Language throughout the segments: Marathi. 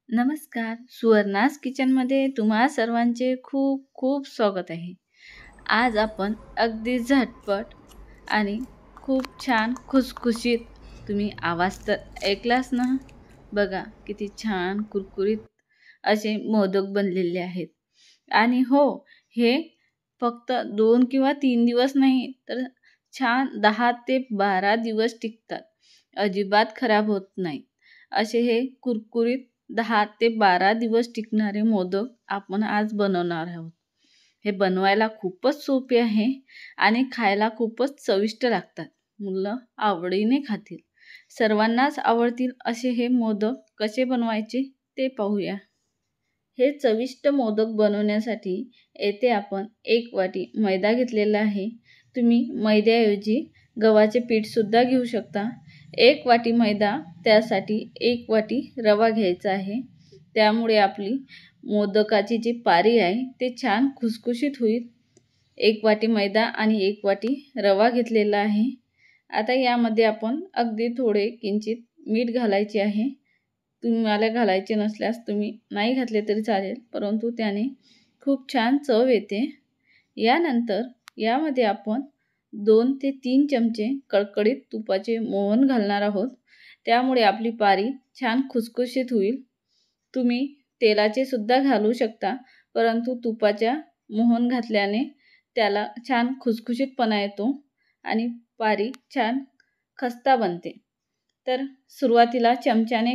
नमस्कार. सुवर्णास किचनमध्ये तुम्हा सर्वांचे खूप खूप स्वागत आहे. आज आपण अगदी झटपट आणि खूप छान खुसखुशीत, तुम्ही आवाज तर ऐकलाच ना, बघा किती छान कुरकुरीत असे मोदक बनलेले आहेत. आणि हो, हे फक्त 2 किंवा 3 दिवस नाही तर छान 10 ते 12 दिवस टिकतात. अजिबात खराब होत नाहीत. असे हे कुरकुरीत 10 ते 12 दिवस टिकणारे मोदक आपण आज बनवणार आहोत. हे बनवायला खूपच सोपे आहे आणि खायला खूपच चविष्ट लागतात. मुलं आवडीने खातील. सर्वांनाच आवडतील असे हे मोदक कसे बनवायचे ते पाहूया. हे चविष्ट मोदक बनवण्यासाठी येथे आपण 1 वाटी मैदा घेतलेला आहे. तुम्ही मैद्याऐवजी गव्हाचे पीठसुद्धा घेऊ शकता. 1 वाटी मैदा, त्यासाठी 1 वाटी रवा घ्यायचा आहे. त्यामुळे आपली मोदकाची जी पारी आहे ते छान खुसखुशीत होईल. 1 वाटी मैदा आणि 1 वाटी रवा घेतलेला आहे. आता यामध्ये आपण अगदी थोडे किंचित मीठ घालायचे आहे. तुम्हाला घालायचे नसल्यास तुम्ही नाही घातले तरी चालेल, परंतु त्याने खूप छान चव येते. यानंतर यामध्ये आपण 2 ते 3 चमचे कडकडीत तुपाचे मोहन घालणार आहोत. त्यामुळे आपली पारी छान खुसखुशीत होईल. तुम्ही तेलाचे सुद्धा घालू शकता, परंतु तुपाच्या मोहन घातल्याने त्याला छान खुसखुशीतपणा येतो आणि पारी छान खस्ता बनते. तर सुरुवातीला चमच्याने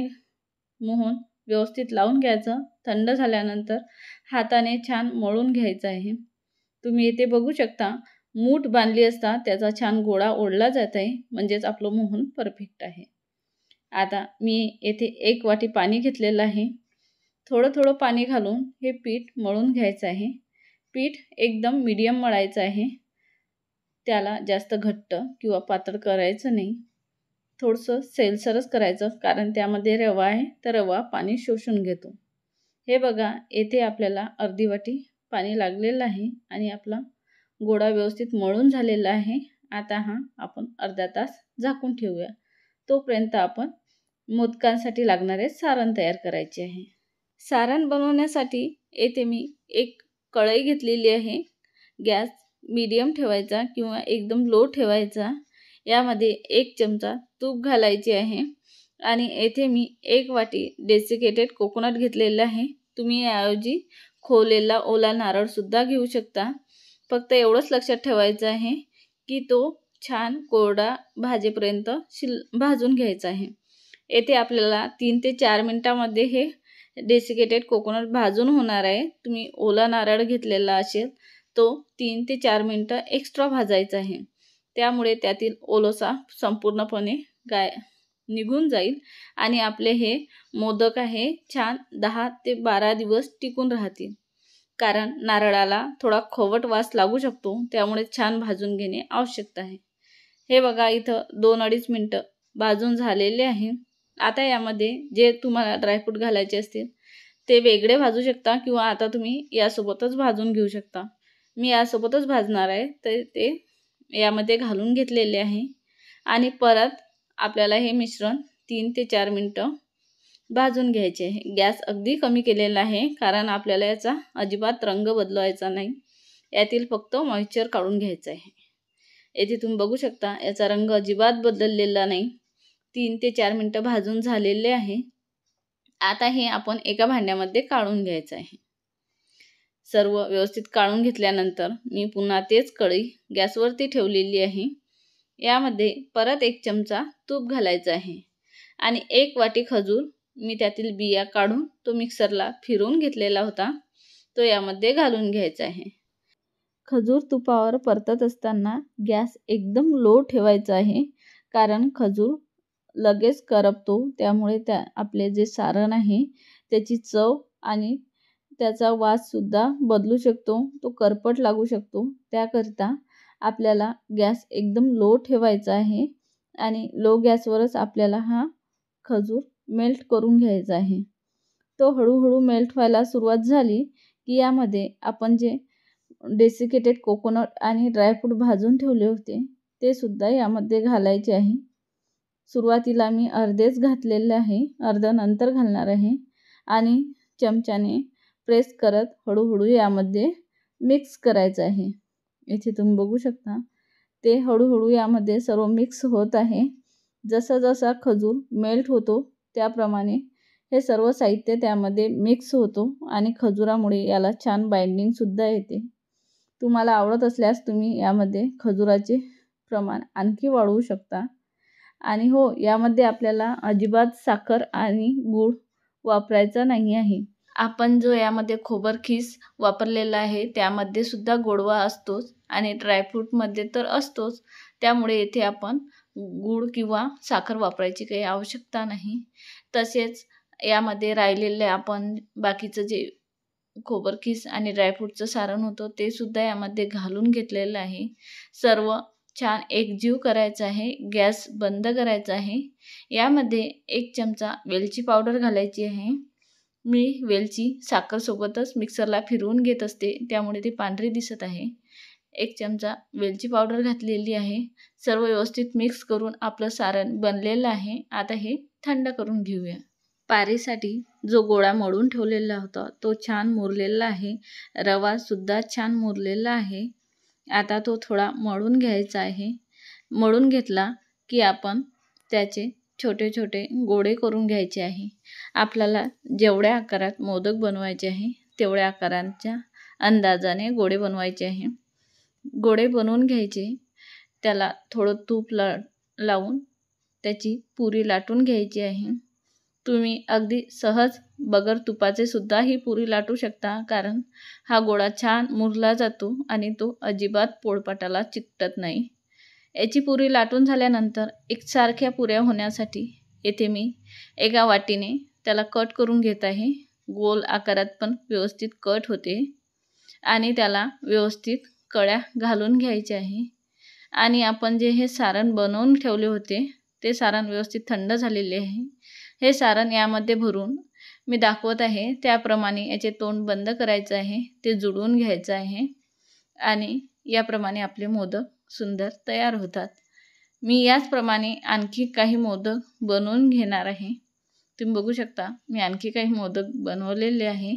मोहन व्यवस्थित लावून घ्यायचं. थंड झाल्यानंतर हाताने छान मळून घ्यायचं आहे. तुम्ही इथे बघू शकता, मूठ बांधली असता त्याचा छान गोळा ओढला जात आहे, म्हणजेच आपलं मोहन परफेक्ट आहे. आता मी येथे 1 वाटी पाणी घेतलेलं आहे. थोडं थोडं पाणी घालून हे पीठ मळून घ्यायचं आहे. पीठ एकदम मीडियम मळायचं आहे. त्याला जास्त घट्ट किंवा पातळ करायचं नाही. थोडंसं सैलसरच करायचं, कारण त्यामध्ये रवा आहे, तर रवा पाणी शोषून घेतो. हे बघा, येथे आपल्याला अर्धी वाटी पाणी लागलेलं आहे आणि आपला गोळा व्यवस्थित मळून झालेला आहे. आता हा आपण अर्धा तास झाकून ठेवूया. तोपर्यंत आपण मोदकांसाठी लागणारे सारण तयार करायचे आहे. सारण बनवण्यासाठी येथे मी एक कढई घेतलेली आहे. गॅस मीडियम ठेवायचा किंवा एकदम लो ठेवायचा. यामध्ये 1 चमचा तूप घालायचे आहे आणि येथे मी 1 वाटी डेसिकेटेड कोकोनट घेतलेला आहे. तुम्ही याऐवजी खोवलेला ओला नारळसुद्धा घेऊ शकता. फक्त एवढंच लक्षात ठेवायचं आहे की तो छान कोरडा भाजेपर्यंत भाजून घ्यायचा आहे. येथे आपल्याला 3 ते 4 मिनिटांमध्ये हे डेसिकेटेड कोकोनट भाजून होणार आहे. तुम्ही ओला नारळ घेतलेला असेल तो 3 ते 4 मिनिटं एक्स्ट्रा भाजायचा आहे. त्यामुळे त्यातील ओलसा संपूर्णपणे निघून जाईल आणि आपले हे मोदक आहे छान 10 ते 12 दिवस टिकून राहतील. कारण नारळाला थोडा खवट वास लागू शकतो, त्यामुळे छान भाजून घेणे आवश्यक आहे. हे बघा, इथं 2-2.5 मिनिटं भाजून झालेले आहे. आता यामध्ये जे तुम्हाला ड्रायफ्रूट घालायचे असतील ते वेगळे भाजू शकता किंवा आता तुम्ही यासोबतच भाजून घेऊ शकता. मी यासोबतच भाजणार आहे, तर ते यामध्ये घालून घेतलेले आहे आणि परत आपल्याला हे मिश्रण 3 ते 4 मिनिटं भाजून घ्यायचे आहे. गॅस अगदी कमी केलेला आहे, कारण आपल्याला याचा अजिबात रंग बदलवायचा नाही. यातील फक्त मॉइश्चर काढून घ्यायचं आहे. येथे तुम्ही बघू शकता, याचा रंग अजिबात बदललेला नाही. 3 ते 4 मिनिटं भाजून झालेले आहे. आता हे आपण एका भांड्यामध्ये काढून घ्यायचं आहे. सर्व व्यवस्थित काढून घेतल्यानंतर मी पुन्हा तेच कढई गॅसवरती ठेवलेली आहे. यामध्ये परत 1 चमचा तूप घालायचं आहे आणि 1 वाटी खजूर मी त्यातील बिया काढून तो मिक्सरला फिरवून घेतलेला होता, तो यामध्ये घालून घ्यायचा आहे. खजूर तुपावर परतत असताना गॅस एकदम लो ठेवायचा आहे, कारण खजूर लगेच करपतो. त्यामुळे आपले जे सारण आहे त्याची चव आणि त्याचा वाससुद्धा बदलू शकतो, तो करपट लागू शकतो. त्याकरिता आपल्याला गॅस एकदम लो ठेवायचा आहे आणि लो गॅसवरच आपल्याला हा खजूर मेल्ट करून घ्यायचा आहे. तो हळूहळू मेल्ट व्हायला सुरुवात झाली की यामध्ये आपण जे डेसिकेटेड कोकोनट आणि ड्रायफ्रूट भाजून ठेवले होते ते सुद्धा यामध्ये घालायचे आहे. सुरुवातीला मी अर्धेच घातलेले आहे, अर्ध नंतर घालणार आहे. आणि चमच्याने प्रेस करत हळूहळू यामध्ये मिक्स करायचं आहे। इथे तुम्ही बघू शकता ते हळूहळू यामध्ये सर्व मिक्स होत आहे। जसा जसा खजूर मेल्ट होतो त्याप्रमाणे हे सर्व साहित्य त्यामध्ये मिक्स होतो आणि खजुरामुळे याला छान बाइंडिंग सुद्धा येते। तुम्हाला आवडत असल्यास तुम्ही यामध्ये खजुराचे प्रमाण आणखी वाढवू शकता। आणि हो, यामध्ये आपल्याला अजिबात साखर आणि गूळ वापरायचा नाही आहे। आपण जो यामध्ये खोबरखीस वापरलेला आहे त्यामध्ये सुद्धा गोडवा असतोच आणि ड्रायफ्रूटमध्ये तर असतोच, त्यामुळे येथे आपण गूळ किंवा साखर वापरायची काही आवश्यकता नाही। तसेच यामध्ये राहिलेले आपण बाकीचं जे खोबरखीस आणि ड्रायफ्रूटचं सारण होतं ते सुद्धा यामध्ये घालून घेतलेलं आहे। सर्व छान एकजीव करायचं आहे। गॅस बंद करायचा आहे। यामध्ये 1 चमचा वेलची पावडर घालायची आहे। मी वेलची साखर सोबतच मिक्सरला फिरवून घेत असते, त्यामुळे ती पांढरी दिसत आहे। 1 चमचा वेलची पावडर घातलेली आहे। सर्व व्यवस्थित मिक्स करून आपलं सारण बनलेलं आहे। आता हे थंड करून घेऊया। पारीसाठी जो गोळा मळून ठेवलेला होता तो छान मुरलेला आहे। रवा सुद्धा छान मुरलेला आहे। आता तो थोडा मळून घ्यायचा आहे। मळून घेतला की आपण त्याचे छोटे छोटे गोळे करून घ्यायचे आहे। आपल्याला जेवढ्या आकारात मोदक बनवायचे आहे तेवढ्या आकारांच्या अंदाजाने गोळे बनवायचे आहे। गोळे बनवून घ्यायचे, त्याला थोडं तूप लावून त्याची पुरी लाटून घ्यायची आहे। तुम्ही अगदी सहज बगर तुपाचे सुद्धा ही पुरी लाटू शकता, कारण हा गोळा छान मुरला जातो आणि तो अजिबात पोळपाटाला चिकटत नाही। याची पुरी लाटून झाल्यानंतर एकसारख्या पुऱ्या होण्यासाठी येथे मी एका वाटीने त्याला कट करून घेत आहे। गोल आकारात पण व्यवस्थित कट होते आणि त्याला व्यवस्थित कळ्या घालून घ्यायच्या आहे। आणि आपण जे हे सारण बनवून ठेवले होते ते सारण व्यवस्थित थंड झालेले आहे। हे सारण यामध्ये भरून मी दाखवत आहे त्याप्रमाणे याचे तोंड बंद करायचं आहे, ते जुळवून घ्यायचं आहे आणि याप्रमाणे आपले मोदक सुंदर तयार होतात। मी याचप्रमाणे आणखी काही मोदक बनवून घेणार आहे। तुम्ही बघू शकता मी आणखी काही मोदक बनवलेले आहे।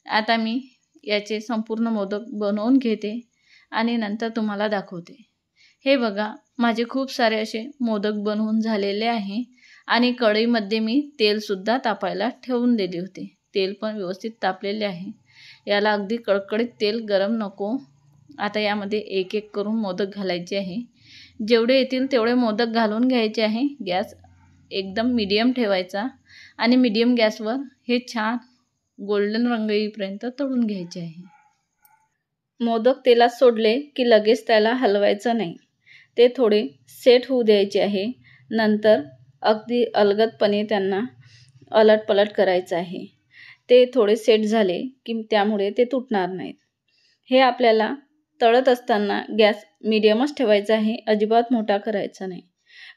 आता मी याचे संपूर्ण मोदक बनवून घेते आणि नंतर तुम्हाला दाखवते। हे बघा, माझे खूप सारे असे मोदक बनवून झालेले आहे आणि कढईमध्ये मी तेल सुद्धा तापायला ठेवून दिले होते। तेल पण व्यवस्थित तापलेले आहे। याला अगदी कडकडीत तेल गरम नको। आता यामध्ये एक एक करून मोदक घालायचे आहे। जेवढे येतील तेवढे मोदक घालून घ्यायचे आहे। गॅस एकदम मीडियम ठेवायचा आणि मीडियम गॅसवर हे छान गोल्डन रंग येईपर्यंत तळून घ्यायचे आहे। मोदक तेलात सोडले की लगेच त्याला हलवायचं नाही, ते थोडे सेट होऊ द्यायचे आहे। नंतर अगदी अलगदपणे त्यांना अलटपलट करायचं आहे। ते थोडे सेट झाले की त्यामुळे ते तुटणार नाहीत। हे आपल्याला तळत असताना गॅस मीडियमच ठेवायचा आहे, अजिबात मोठा करायचा नाही,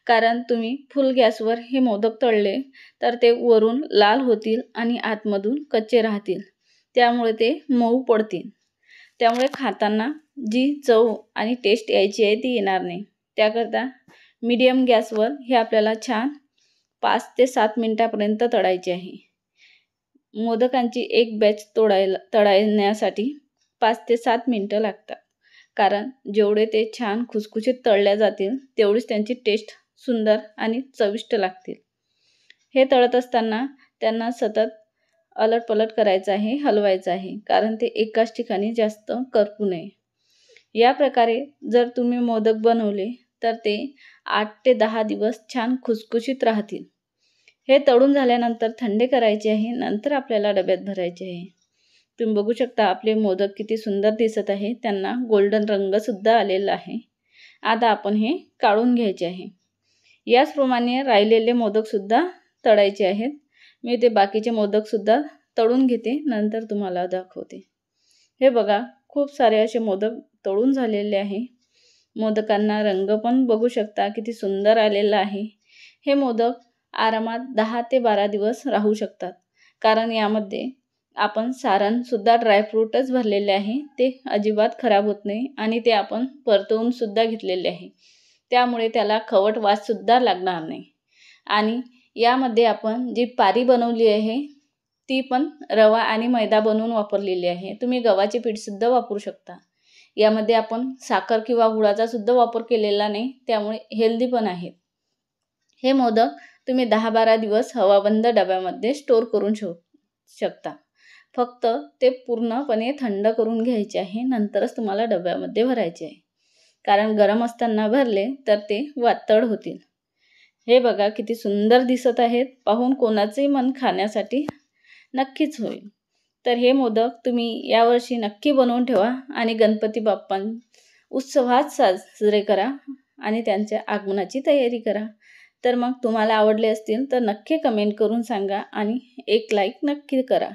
कारण तुम्ही फुल गॅसवर हे मोदक तळले तर ते वरून लाल होतील आणि आतमधून कच्चे राहतील, त्यामुळे ते मऊ पडतील। त्यामुळे खाताना जी चव आणि टेस्ट यायची आहे ती येणार नाही। त्याकरता मीडियम गॅसवर हे आपल्याला छान 5 ते 7 मिनिटापर्यंत तळायचे आहे। मोदकांची एक बॅच तळण्यासाठी 5 ते 7 मिनिटं लागतात, कारण जेवढे ते छान खुसखुशीत तळल्या जातील तेवढीच त्यांची टेस्ट सुंदर आणि चविष्ट लागतील। हे तळत असताना त्यांना सतत अलटपलट करायचं आहे, हलवायचं आहे, कारण ते एकाच ठिकाणी जास्त करपू नये। या प्रकारे जर तुम्ही मोदक बनवले तर ते 8 ते 10 दिवस छान खुसखुशीत राहतील। हे तळून झाल्यानंतर थंडे करायचे आहे, नंतर आपल्याला डब्यात भरायचे आहे। तुम्ही बघू शकता आपले मोदक किती सुंदर दिसत आहे, त्यांना गोल्डन रंग सुद्धा आलेला आहे। आता आपण हे काढून घ्यायचे आहे। याचप्रमाणे राहिलेले मोदक सुद्धा तळायचे आहेत। मी ते बाकीचे मोदक सुद्धा तळून घेते, नंतर तुम्हाला दाखवते। हे बघा, खूप सारे असे मोदक तळून झालेले आहे। मोदकांना रंग पण बघू शकता किती सुंदर आलेला आहे। हे मोदक आरामात 10 ते 12 दिवस राहू शकतात, कारण यामध्ये आपण सारण सुद्धा ड्रायफ्रूटच भरलेले आहे, ते अजिबात खराब होत नाही आणि ते आपण परतवून सुद्धा घेतलेले आहे, त्यामुळे त्याला खवट वास सुद्धा लागणार नाही। आणि यामध्ये आपण जी पारी बनवली आहे ती पण रवा आणि मैदा बनवून वापरलेली आहे. तुम्ही गव्हाचे पीठसुद्धा वापरू शकता. यामध्ये आपण साखर किंवा गुळाचा सुद्धा वापर केलेला नाही, त्यामुळे हेल्दी पण आहेत. हे मोदक तुम्ही 10-12 दिवस हवाबंद डब्यामध्ये स्टोअर करून ठेवू शकता. फक्त ते पूर्णपणे थंड करून घ्यायचे आहे, नंतरच तुम्हाला डब्यामध्ये भरायचे आहे. कारण गरम असताना भरले तर ते वातड होतील. हे बघा किती सुंदर दिसत आहेत. पाहून कोणाचेही मन खाण्यासाठी नक्कीच होईल. तर हे मोदक तुम्ही यावर्षी नक्की बनवून ठेवा आणि गणपती बाप्पा उत्सवात साजरे करा आणि त्यांच्या आगमनाची तयारी करा. तर मग तुम्हाला आवडले असतील तर नक्की कमेंट करून सांगा आणि एक लाईक नक्की करा.